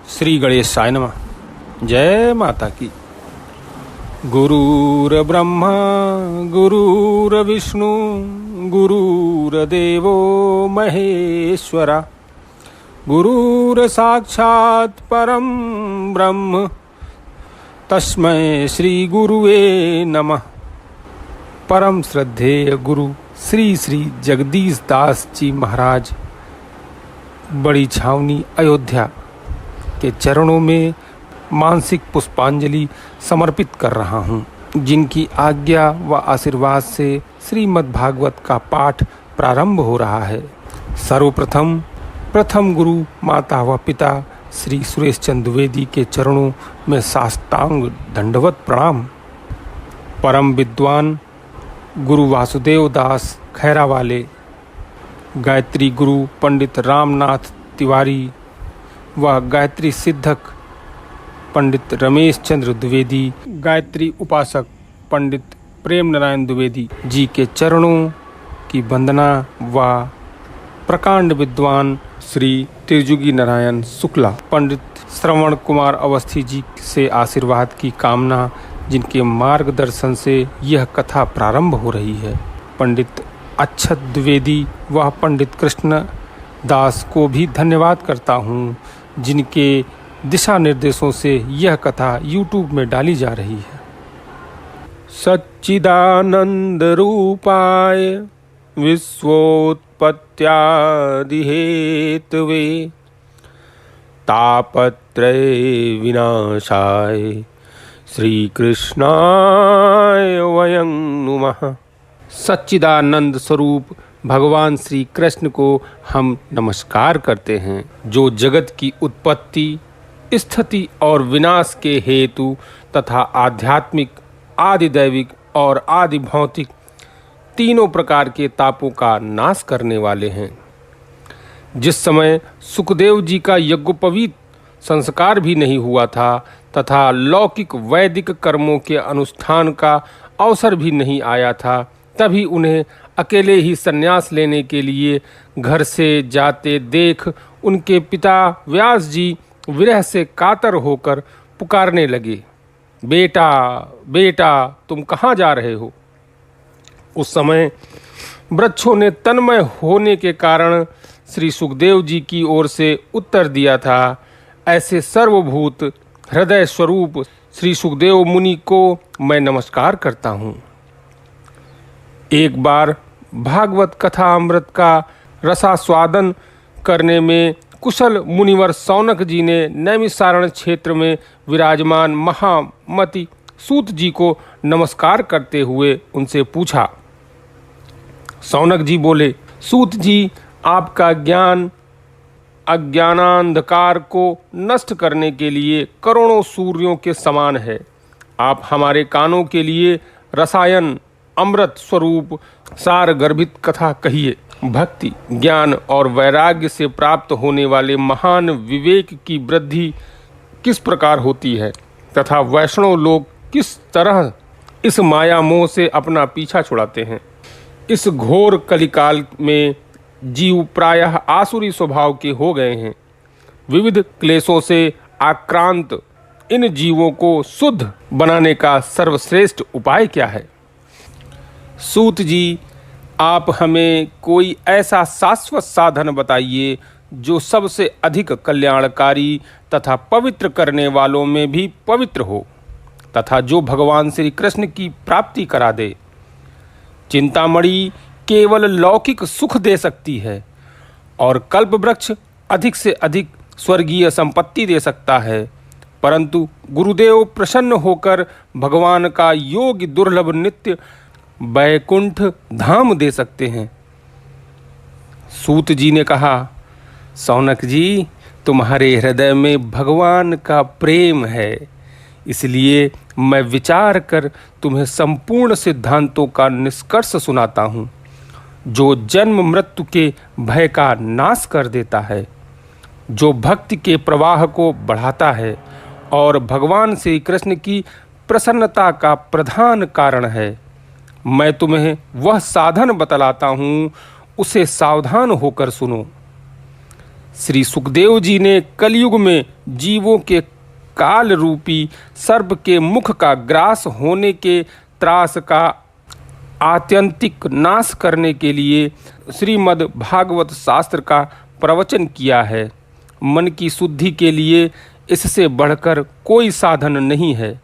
श्री गणेशाय नमः। जय माता की। गुरुर्ब्रह्मा गुरुर्विष्णु गुरुर्देवो महेश्वरा गुरुर्साक्षात् परं ब्रह्म तस्मै श्री गुरुवे नमः। परम श्रद्धेय गुरु श्री श्री जगदीश दास जी महाराज बड़ी छावनी अयोध्या के चरणों में मानसिक पुष्पांजलि समर्पित कर रहा हूँ, जिनकी आज्ञा व आशीर्वाद से श्रीमद् भागवत का पाठ प्रारंभ हो रहा है। प्रथम गुरु माता व पिता श्री सुरेश चंद्र द्विवेदी के चरणों में साष्टांग दंडवत प्रणाम। परम विद्वान गुरु वासुदेव दास खैरावाले, गायत्री गुरु पंडित रामनाथ तिवारी व गायत्री सिद्धक पंडित रमेश चंद्र द्विवेदी, गायत्री उपासक पंडित प्रेम नारायण द्विवेदी जी के चरणों की वंदना व प्रकांड विद्वान श्री त्रिजुगी नारायण शुक्ला, पंडित श्रवण कुमार अवस्थी जी से आशीर्वाद की कामना, जिनके मार्गदर्शन से यह कथा प्रारंभ हो रही है। पंडित अक्षत द्विवेदी व पंडित कृष्ण दास को भी धन्यवाद करता हूँ, जिनके दिशा निर्देशों से यह कथा YouTube में डाली जा रही है। सच्चिदानंद रूपाय विश्वोत्पत्त्यादि हेतवे तापत्रय विनाशाय श्री कृष्णाय वयं नुमः। सच्चिदानंद स्वरूप भगवान श्री कृष्ण को हम नमस्कार करते हैं, जो जगत की उत्पत्ति, स्थिति और विनाश के हेतु तथा आध्यात्मिक, आदिदैविक और आदि भौतिक तीनों प्रकार के तापों का नाश करने वाले हैं। जिस समय सुखदेव जी का यज्ञोपवीत संस्कार भी नहीं हुआ था तथा लौकिक वैदिक कर्मों के अनुष्ठान का अवसर भी नहीं आया था, तभी उन्हें अकेले ही संन्यास लेने के लिए घर से जाते देख उनके पिता व्यास जी विरह से कातर होकर पुकारने लगे, बेटा बेटा तुम कहाँ जा रहे हो। उस समय वृक्षों ने तन्मय होने के कारण श्री सुखदेव जी की ओर से उत्तर दिया था, ऐसे सर्वभूत हृदय स्वरूप श्री सुखदेव मुनि को मैं नमस्कार करता हूँ। एक बार भागवत कथा अमृत का रसास्वादन करने में कुशल मुनिवर सौनक जी ने नैमिषारण्य क्षेत्र में विराजमान महामति सूत जी को नमस्कार करते हुए उनसे पूछा। सौनक जी बोले, सूत जी, आपका ज्ञान अज्ञानांधकार को नष्ट करने के लिए करोड़ों सूर्यों के समान है। आप हमारे कानों के लिए रसायन अमृत स्वरूप सार गर्भित कथा कहिए। भक्ति, ज्ञान और वैराग्य से प्राप्त होने वाले महान विवेक की वृद्धि किस प्रकार होती है तथा वैष्णव लोग किस तरह इस माया मोह से अपना पीछा छुड़ाते हैं। इस घोर कलिकाल में जीव प्रायः आसुरी स्वभाव के हो गए हैं। विविध क्लेशों से आक्रांत इन जीवों को शुद्ध बनाने का सर्वश्रेष्ठ उपाय क्या है। सूत जी, आप हमें कोई ऐसा शाश्वत साधन बताइए जो सबसे अधिक कल्याणकारी तथा पवित्र करने वालों में भी पवित्र हो तथा जो भगवान श्री कृष्ण की प्राप्ति करा दे। चिंतामणि केवल लौकिक सुख दे सकती है और कल्प वृक्ष अधिक से अधिक स्वर्गीय संपत्ति दे सकता है, परंतु गुरुदेव प्रसन्न होकर भगवान का योग्य दुर्लभ नित्य वैकुंठ धाम दे सकते हैं। सूत जी ने कहा, सौनक जी, तुम्हारे हृदय में भगवान का प्रेम है, इसलिए मैं विचार कर तुम्हें संपूर्ण सिद्धांतों का निष्कर्ष सुनाता हूँ, जो जन्म मृत्यु के भय का नाश कर देता है, जो भक्ति के प्रवाह को बढ़ाता है और भगवान श्री कृष्ण की प्रसन्नता का प्रधान कारण है। मैं तुम्हें वह साधन बतलाता हूँ, उसे सावधान होकर सुनो। श्री सुखदेव जी ने कलयुग में जीवों के काल रूपी सर्प के मुख का ग्रास होने के त्रास का आत्यंतिक नाश करने के लिए श्रीमद् भागवत शास्त्र का प्रवचन किया है। मन की शुद्धि के लिए इससे बढ़कर कोई साधन नहीं है।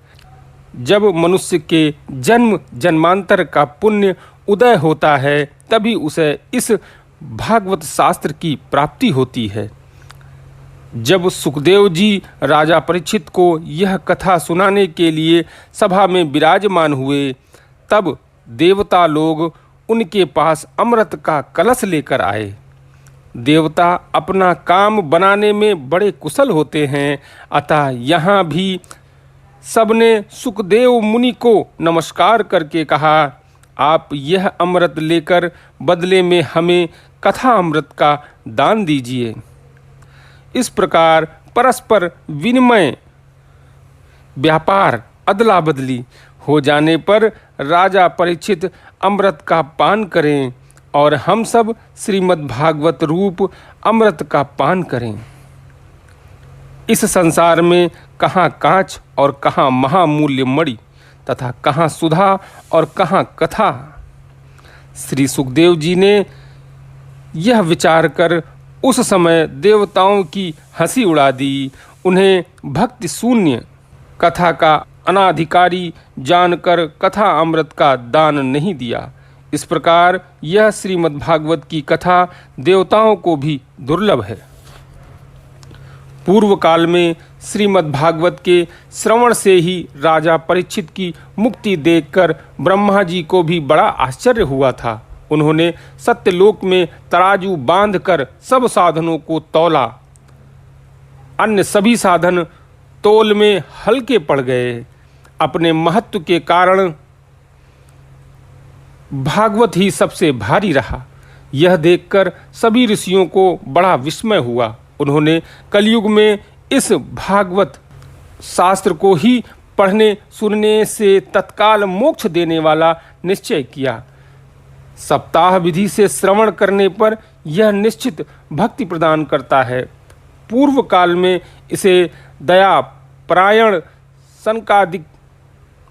जब मनुष्य के जन्म जन्मांतर का पुण्य उदय होता है तभी उसे इस भागवत शास्त्र की प्राप्ति होती है। जब सुखदेव जी राजा परीक्षित को यह कथा सुनाने के लिए सभा में विराजमान हुए तब देवता लोग उनके पास अमृत का कलश लेकर आए। देवता अपना काम बनाने में बड़े कुशल होते हैं, अतः यहाँ भी सबने सुखदेव मुनि को नमस्कार करके कहा, आप यह अमृत लेकर बदले में हमें कथा अमृत का दान दीजिए। इस प्रकार परस्पर विनिमय व्यापार अदला बदली हो जाने पर राजा परीक्षित अमृत का पान करें और हम सब श्रीमद् भागवत रूप अमृत का पान करें। इस संसार में कहाँ कांच और कहाँ महामूल्य मणि तथा कहाँ सुधा और कहाँ कथा। श्री सुखदेव जी ने यह विचार कर उस समय देवताओं की हंसी उड़ा दी। उन्हें भक्ति शून्य कथा का अनाधिकारी जानकर कथा अमृत का दान नहीं दिया। इस प्रकार यह श्रीमद् भागवत की कथा देवताओं को भी दुर्लभ है। पूर्व काल में श्रीमद् भागवत के श्रवण से ही राजा परीक्षित की मुक्ति देखकर ब्रह्मा जी को भी बड़ा आश्चर्य हुआ था। उन्होंने सत्यलोक में तराजू बांधकर सब साधनों को तौला। अन्य सभी साधन तोल में हल्के पड़ गए। अपने महत्व के कारण भागवत ही सबसे भारी रहा। यह देखकर सभी ऋषियों को बड़ा विस्मय हुआ। उन्होंने कलयुग में इस भागवत शास्त्र को ही पढ़ने सुनने से तत्काल मोक्ष देने वाला निश्चय किया। सप्ताह विधि से श्रवण करने पर यह निश्चित भक्ति प्रदान करता है। पूर्व काल में इसे दया परायण सनकादिक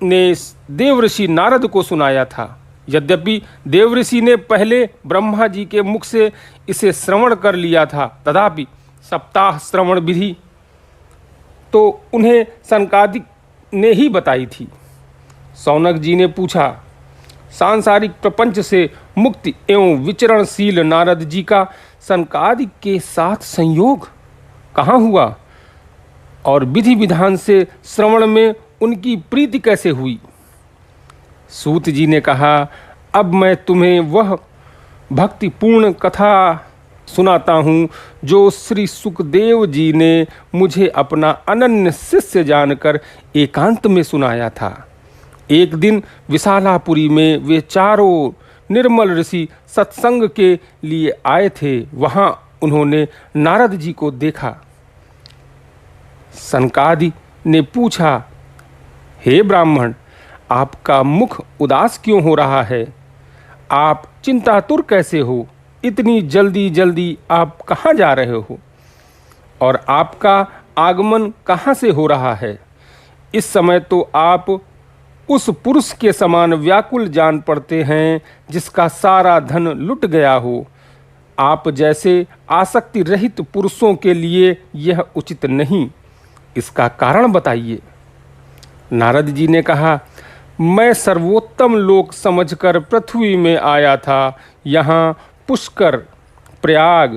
ने देवऋषि नारद को सुनाया था। यद्यपि देवऋषि ने पहले ब्रह्मा जी के मुख से इसे श्रवण कर लिया था, तथापि सप्ताह श्रवण विधि तो उन्हें सनकादिक ने ही बताई थी। सौनक जी ने पूछा, सांसारिक प्रपंच से मुक्ति एवं विचरणशील नारद जी का सनकादिक के साथ संयोग कहाँ हुआ और विधि विधान से श्रवण में उनकी प्रीति कैसे हुई? सूत जी ने कहा, अब मैं तुम्हें वह भक्तिपूर्ण कथा सुनाता हूँ जो श्री सुखदेव जी ने मुझे अपना अनन्य शिष्य जानकर एकांत में सुनाया था। एक दिन विशालापुरी में वे चारों निर्मल ऋषि सत्संग के लिए आए थे। वहाँ उन्होंने नारद जी को देखा। सनकादि ने पूछा, हे ब्राह्मण, आपका मुख उदास क्यों हो रहा है? आप चिंतातुर कैसे हो? इतनी जल्दी जल्दी आप कहाँ जा रहे हो और आपका आगमन कहाँ से हो रहा है? इस समय तो आप उस पुरुष के समान व्याकुल जान पड़ते हैं जिसका सारा धन लुट गया हो। आप जैसे आसक्ति रहित पुरुषों के लिए यह उचित नहीं। इसका कारण बताइए। नारद जी ने कहा, मैं सर्वोत्तम लोक समझकर पृथ्वी में आया था। यहाँ पुष्कर, प्रयाग,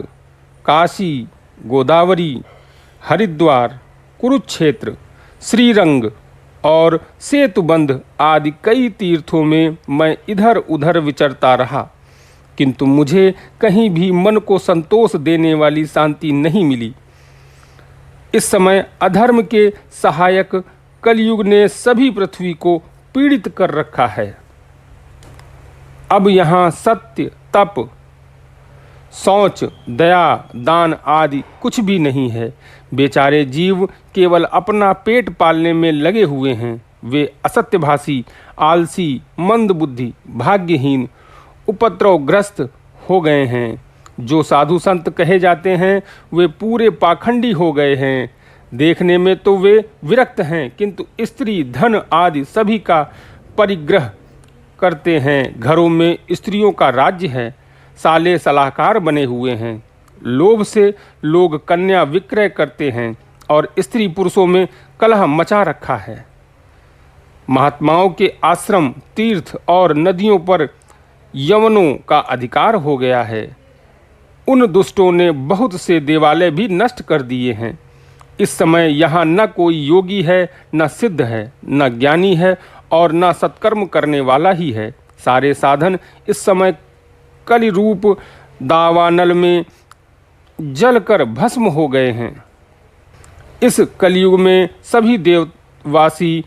काशी, गोदावरी, हरिद्वार, कुरुक्षेत्र, श्रीरंग और सेतुबंध आदि कई तीर्थों में मैं इधर उधर विचरता रहा, किंतु मुझे कहीं भी मन को संतोष देने वाली शांति नहीं मिली। इस समय अधर्म के सहायक कलयुग ने सभी पृथ्वी को पीड़ित कर रखा है। अब यहाँ सत्य, तप, शौच, दया, दान आदि कुछ भी नहीं है। बेचारे जीव केवल अपना पेट पालने में लगे हुए हैं। वे असत्यभाषी, आलसी, मंदबुद्धि, भाग्यहीन, उपद्रवग्रस्त हो गए हैं। जो साधु संत कहे जाते हैं वे पूरे पाखंडी हो गए हैं। देखने में तो वे विरक्त हैं, किंतु स्त्री धन आदि सभी का परिग्रह करते हैं। घरों में स्त्रियों का राज्य है, साले सलाहकार बने हुए हैं। लोभ से लोग कन्या विक्रय करते हैं और स्त्री पुरुषों में कलह मचा रखा है। महात्माओं के आश्रम, तीर्थ और नदियों पर यवनों का अधिकार हो गया है। उन दुष्टों ने बहुत से देवालय भी नष्ट कर दिए हैं। इस समय यहाँ न कोई योगी है, न सिद्ध है, न ज्ञानी है और न सत्कर्म करने वाला ही है। सारे साधन इस समय कलि रूप दावानल में जलकर भस्म हो गए हैं। इस कलयुग में सभी देववासी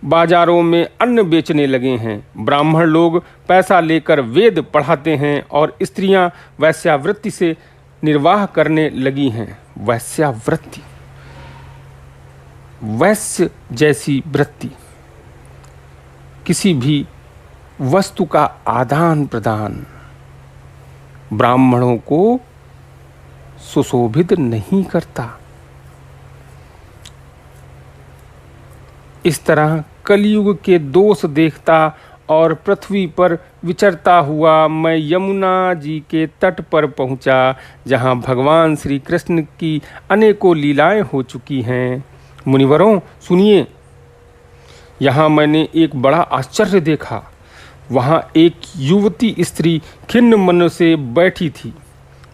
बाजारों में अन्न बेचने लगे हैं। ब्राह्मण लोग पैसा लेकर वेद पढ़ाते हैं और स्त्रियां वैश्यावृत्ति से निर्वाह करने लगी हैं। वैश्यावृत्ति, वैश्य जैसी वृत्ति, किसी भी वस्तु का आदान प्रदान ब्राह्मणों को सुशोभित नहीं करता। इस तरह कलयुग के दोष देखता और पृथ्वी पर विचरता हुआ मैं यमुना जी के तट पर पहुंचा, जहां भगवान श्री कृष्ण की अनेकों लीलाएं हो चुकी हैं। मुनिवरों सुनिए, यहाँ मैंने एक बड़ा आश्चर्य देखा। वहाँ एक युवती स्त्री खिन्न मन से बैठी थी।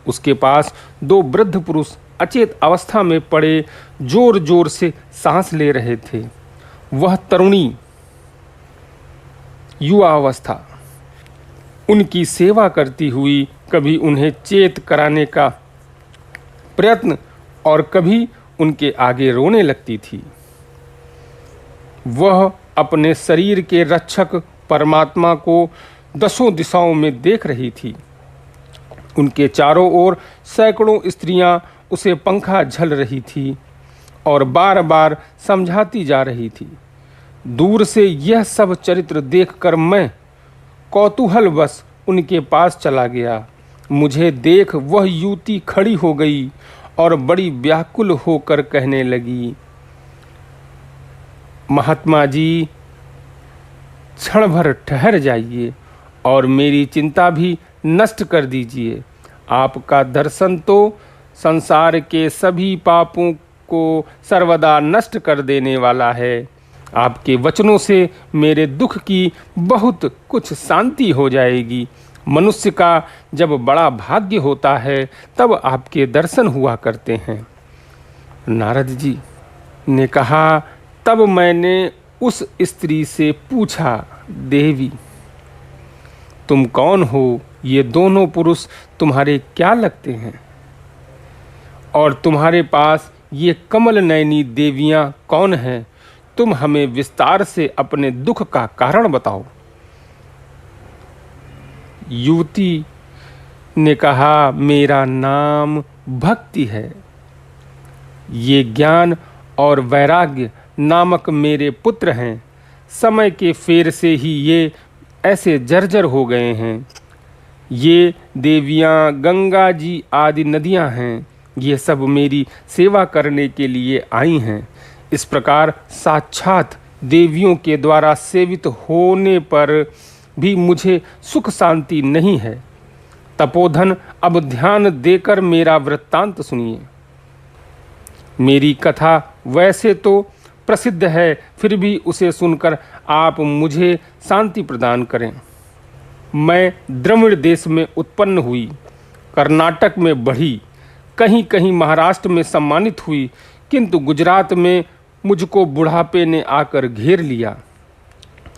उसके पास दो वृद्ध पुरुष अचेत अवस्था में पड़े जोर जोर से सांस ले रहे थे। वह तरुणी युवा अवस्था उनकी सेवा करती हुई कभी उन्हें चेत कराने का प्रयत्न और कभी उनके आगे रोने लगती थी। वह अपने शरीर के रक्षक परमात्मा को दसों दिशाओं में देख रही थी। उनके चारों ओर सैकड़ों स्त्रियां उसे पंखा झल रही थी और बार बार समझाती जा रही थी। दूर से यह सब चरित्र देखकर मैं कौतूहलवश उनके पास चला गया। मुझे देख वह युवती खड़ी हो गई और बड़ी व्याकुल होकर कहने लगी, महात्मा जी, क्षण भर ठहर जाइए और मेरी चिंता भी नष्ट कर दीजिए। आपका दर्शन तो संसार के सभी पापों को सर्वदा नष्ट कर देने वाला है। आपके वचनों से मेरे दुख की बहुत कुछ शांति हो जाएगी। मनुष्य का जब बड़ा भाग्य होता है तब आपके दर्शन हुआ करते हैं। नारद जी ने कहा, तब मैंने उस स्त्री से पूछा, देवी तुम कौन हो? ये दोनों पुरुष तुम्हारे क्या लगते हैं? और तुम्हारे पास ये कमल नयनी देवियां कौन हैं? तुम हमें विस्तार से अपने दुख का कारण बताओ। युवती ने कहा, मेरा नाम भक्ति है। ये ज्ञान और वैराग्य नामक मेरे पुत्र हैं। समय के फेर से ही ये ऐसे जर्जर हो गए हैं। ये देवियां गंगा जी आदि नदियां हैं। ये सब मेरी सेवा करने के लिए आई हैं। इस प्रकार साक्षात देवियों के द्वारा सेवित होने पर भी मुझे सुख शांति नहीं है। तपोधन, अब ध्यान देकर मेरा वृत्तांत सुनिए। मेरी कथा वैसे तो प्रसिद्ध है, फिर भी उसे सुनकर आप मुझे शांति प्रदान करें। मैं द्रविड़ देश में उत्पन्न हुई, कर्नाटक में बढ़ी, कहीं कहीं महाराष्ट्र में सम्मानित हुई, किंतु गुजरात में मुझको बुढ़ापे ने आकर घेर लिया।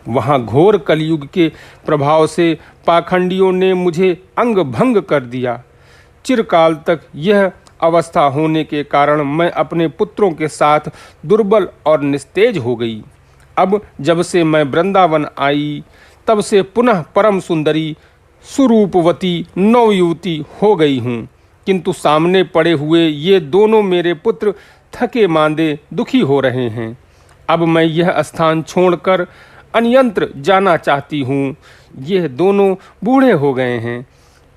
वहाँ घोर कलयुग के प्रभाव से पाखंडियों ने मुझे अंग भंग कर दिया। चिरकाल तक यह अवस्था होने के कारण मैं अपने पुत्रों के साथ दुर्बल और निस्तेज हो गई। अब जब से मैं वृंदावन आई तब से पुनः परम सुंदरी सुरूपवती नवयुवती हो गई हूँ, किंतु सामने पड़े हुए ये दोनों मेरे पुत्र थके मांदे दुखी हो रहे हैं। अब मैं यह स्थान छोड़कर अन्यत्र जाना चाहती हूँ। ये दोनों बूढ़े हो गए हैं।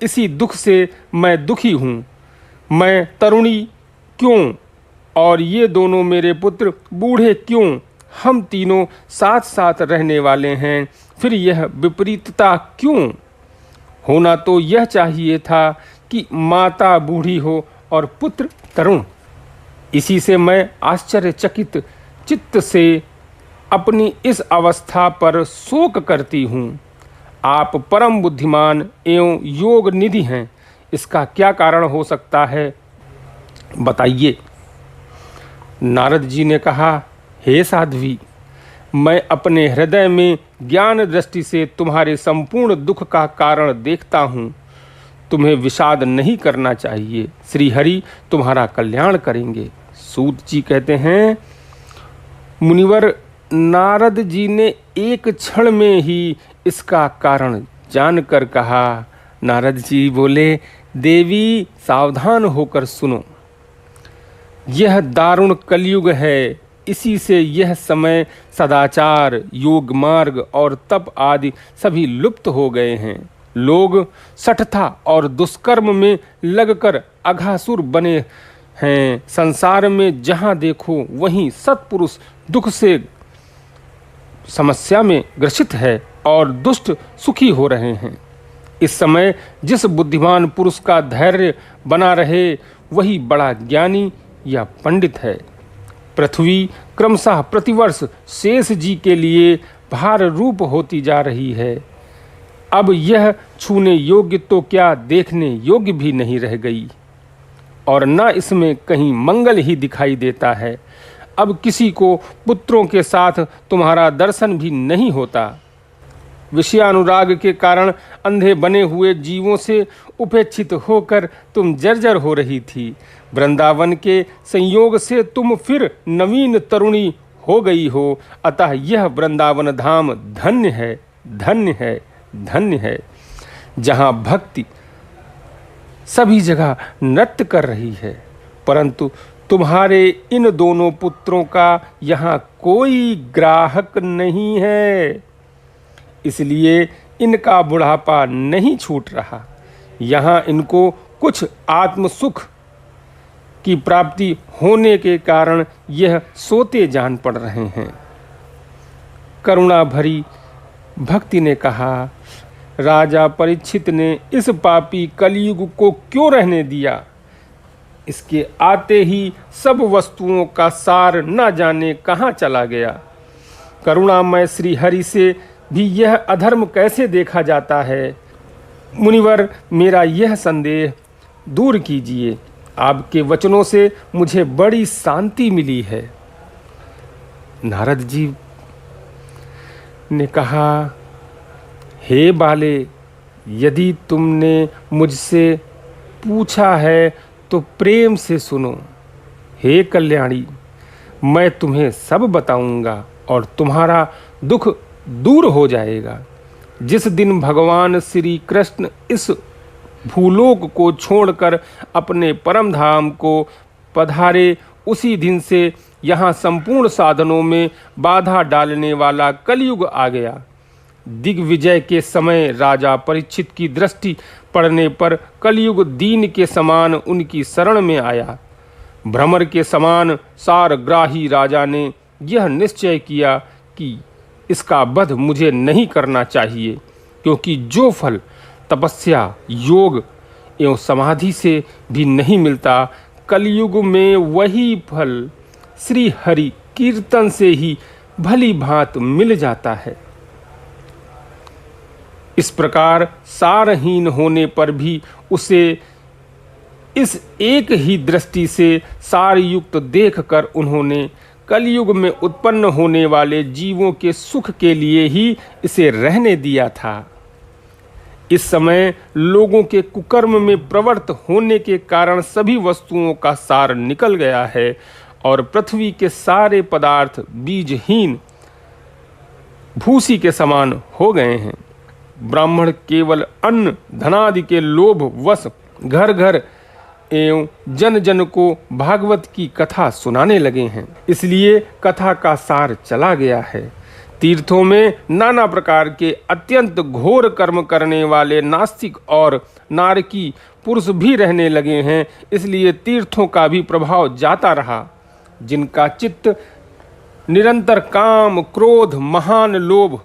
इसी दुख से मैं दुखी हूँ। मैं तरुणी क्यों और ये दोनों मेरे पुत्र बूढ़े क्यों? हम तीनों साथ साथ रहने वाले हैं, फिर यह विपरीतता क्यों? होना तो यह चाहिए था कि माता बूढ़ी हो और पुत्र तरुण। इसी से मैं आश्चर्यचकित चित्त से अपनी इस अवस्था पर शोक करती हूँ। आप परम बुद्धिमान एवं योग निधि हैं, इसका क्या कारण हो सकता है, बताइए। नारद जी ने कहा, हे साध्वी, मैं अपने हृदय में ज्ञान दृष्टि से तुम्हारे संपूर्ण दुख का कारण देखता हूँ। तुम्हें विषाद नहीं करना चाहिए, श्री हरि तुम्हारा कल्याण करेंगे। सूत जी कहते हैं, मुनिवर नारद जी ने एक क्षण में ही इसका कारण जानकर कहा। नारद जी बोले, देवी सावधान होकर सुनो, यह दारुण कलयुग है। इसी से यह समय सदाचार, योग मार्ग और तप आदि सभी लुप्त हो गए हैं। लोग सठता और दुष्कर्म में लगकर अघासुर बने हैं। संसार में जहाँ देखो वहीं सत्पुरुष दुख से समस्या में ग्रसित है और दुष्ट सुखी हो रहे हैं। इस समय जिस बुद्धिमान पुरुष का धैर्य बना रहे वही बड़ा ज्ञानी या पंडित है। पृथ्वी क्रमशः प्रतिवर्ष शेष जी के लिए भार रूप होती जा रही है। अब यह छूने योग्य तो क्या देखने योग्य भी नहीं रह गई और न इसमें कहीं मंगल ही दिखाई देता है। अब किसी को पुत्रों के साथ तुम्हारा दर्शन भी नहीं होता। विषयानुराग के कारण अंधे बने हुए जीवों से उपेक्षित होकर तुम जर्जर हो रही थी। वृंदावन के संयोग से तुम फिर नवीन तरुणी हो गई हो। अतः यह वृंदावन धाम धन्य है, धन्य है, धन्य है, जहाँ भक्ति सभी जगह नृत्य कर रही है। परंतु तुम्हारे इन दोनों पुत्रों का यहाँ कोई ग्राहक नहीं है, इसलिए इनका बुढ़ापा नहीं छूट रहा। यहाँ इनको कुछ आत्म सुख की प्राप्ति होने के कारण यह सोते जान पड़ रहे हैं। करुणा भरी भक्ति ने कहा, राजा परीक्षित ने इस पापी कलयुग को क्यों रहने दिया? इसके आते ही सब वस्तुओं का सार न जाने कहाँ चला गया। करुणामय श्री हरि से भी यह अधर्म कैसे देखा जाता है? मुनिवर, मेरा यह संदेह दूर कीजिए। आपके वचनों से मुझे बड़ी शांति मिली है। नारद जी ने कहा, हे बाले, यदि तुमने मुझसे पूछा है तो प्रेम से सुनो। हे कल्याणी, मैं तुम्हें सब बताऊंगा और तुम्हारा दुख दूर हो जाएगा। जिस दिन भगवान श्री कृष्ण इस भूलोक को छोड़कर अपने परम धाम को पधारे, उसी दिन से यहाँ संपूर्ण साधनों में बाधा डालने वाला कलयुग आ गया। दिग्विजय के समय राजा परीक्षित की दृष्टि पड़ने पर कलयुग दीन के समान उनकी शरण में आया। भ्रमर के समान सारग्राही राजा ने यह निश्चय किया कि इसका वध मुझे नहीं करना चाहिए, क्योंकि जो फल तपस्या, योग एवं समाधि से भी नहीं मिलता, कलयुग में वही फल श्री हरि कीर्तन से ही भली भांत मिल जाता है। इस प्रकार सारहीन होने पर भी उसे इस एक ही दृष्टि से सारयुक्त देखकर उन्होंने कलयुग में उत्पन्न होने वाले जीवों के सुख के लिए ही इसे रहने दिया था। इस समय लोगों के कुकर्म में प्रवृत्त होने के कारण सभी वस्तुओं का सार निकल गया है और पृथ्वी के सारे पदार्थ बीजहीन भूसी के समान हो गए हैं। ब्राह्मण केवल अन्न धनादि के लोभ वश घर घर एवं जन जन को भागवत की कथा सुनाने लगे हैं, इसलिए कथा का सार चला गया है। तीर्थों में नाना प्रकार के अत्यंत घोर कर्म करने वाले नास्तिक और नारकी पुरुष भी रहने लगे हैं। इसलिए तीर्थों का भी प्रभाव जाता रहा। जिनका चित्त निरंतर काम, क्रोध, महान लोभ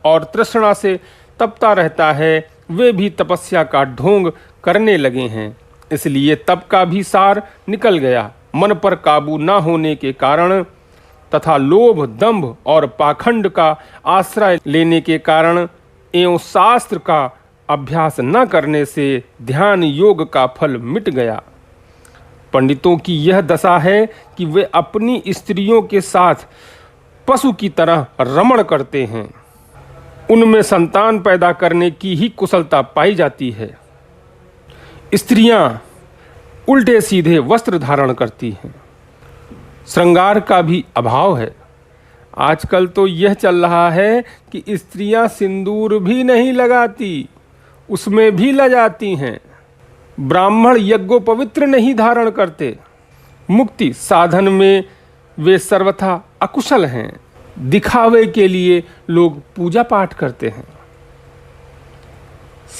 और तृष्णा से तपता रहता है, वे भी तपस्या का ढोंग करने लगे हैं। इसलिए तप का भी सार निकल गया। मन पर काबू न होने के कारण तथा लोभ, दंभ और पाखंड का आश्रय लेने के कारण एवं शास्त्र का अभ्यास न करने से ध्यान योग का फल मिट गया। पंडितों की यह दशा है कि वे अपनी स्त्रियों के साथ पशु की तरह रमण करते हैं। उनमें संतान पैदा करने की ही कुशलता पाई जाती है। स्त्रियां उल्टे सीधे वस्त्र धारण करती हैं। श्रृंगार का भी अभाव है। आजकल तो यह चल रहा है कि स्त्रियां सिंदूर भी नहीं लगाती, उसमें भी लजाती हैं। ब्राह्मण यज्ञोपवित्र नहीं धारण करते। मुक्ति साधन में वे सर्वथा अकुशल हैं। दिखावे के लिए लोग पूजा पाठ करते हैं।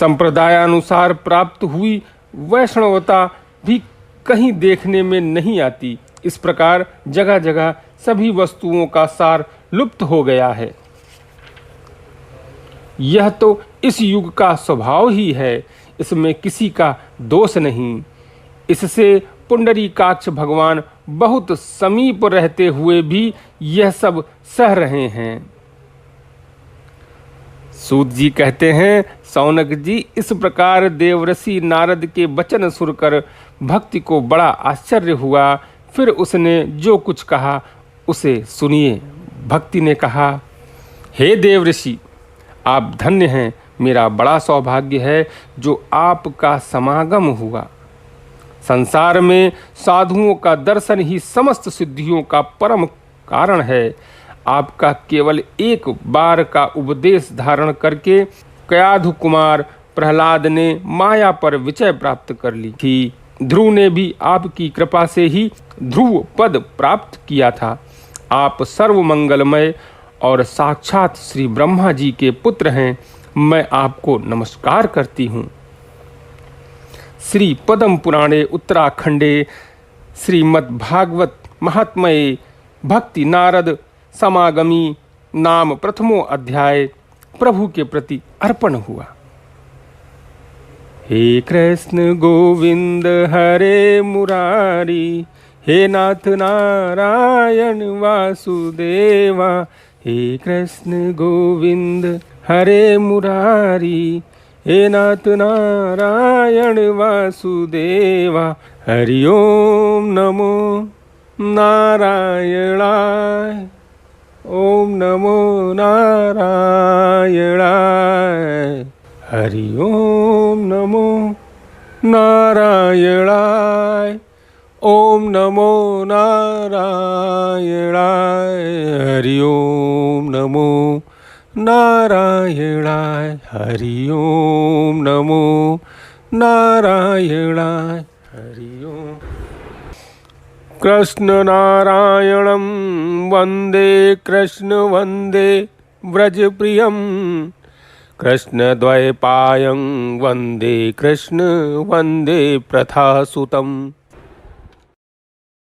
संप्रदायानुसार प्राप्त हुई वैष्णवता भी कहीं देखने में नहीं आती। इस प्रकार जगह जगह सभी वस्तुओं का सार लुप्त हो गया है। यह तो इस युग का स्वभाव ही है, इसमें किसी का दोष नहीं। इससे पुंडरीकाक्ष भगवान बहुत समीप रहते हुए भी यह सब सह रहे हैं। सूत जी कहते हैं, सौनक जी, इस प्रकार देवर्षि नारद के वचन सुनकर भक्ति को बड़ा आश्चर्य हुआ। फिर उसने जो कुछ कहा उसे सुनिए। भक्ति ने कहा, हे देवर्षि, आप धन्य हैं। मेरा बड़ा सौभाग्य है जो आपका समागम हुआ। संसार में साधुओं का दर्शन ही समस्त सिद्धियों का परम कारण है। आपका केवल एक बार का उपदेश धारण करके कयाधु कुमार प्रहलाद ने माया पर विजय प्राप्त कर ली थी। ध्रुव ने भी आपकी कृपा से ही ध्रुव पद प्राप्त किया था। आप सर्वमंगलमय और साक्षात श्री ब्रह्मा जी के पुत्र हैं। मैं आपको नमस्कार करती हूँ। श्री पद्म पुराणे उत्तराखंडे श्रीमद्भागवत महात्म्ये भक्ति नारद समागमी नाम प्रथमो अध्याय प्रभु के प्रति अर्पण हुआ। हे कृष्ण गोविंद हरे मुरारी, हे नाथ नारायण वासुदेवा। हे कृष्ण गोविंद हरे मुरारी, हे नाथ नारायण वासुदेवा। हरि ओम नमो नारायणाय, ओम नमो नारायणाय। हरि ओम नमो नारायणाय, ओम नमो नारायणाय। हरि ओम नमो नारायणाय, हरि ओम नमो नारायणाय। हरि ओम। कृष्ण नारायणं वन्दे, कृष्ण वन्दे व्रजप्रियं। कृष्णद्वैपायं वन्दे, कृष्ण वन्दे प्रथासुतम्।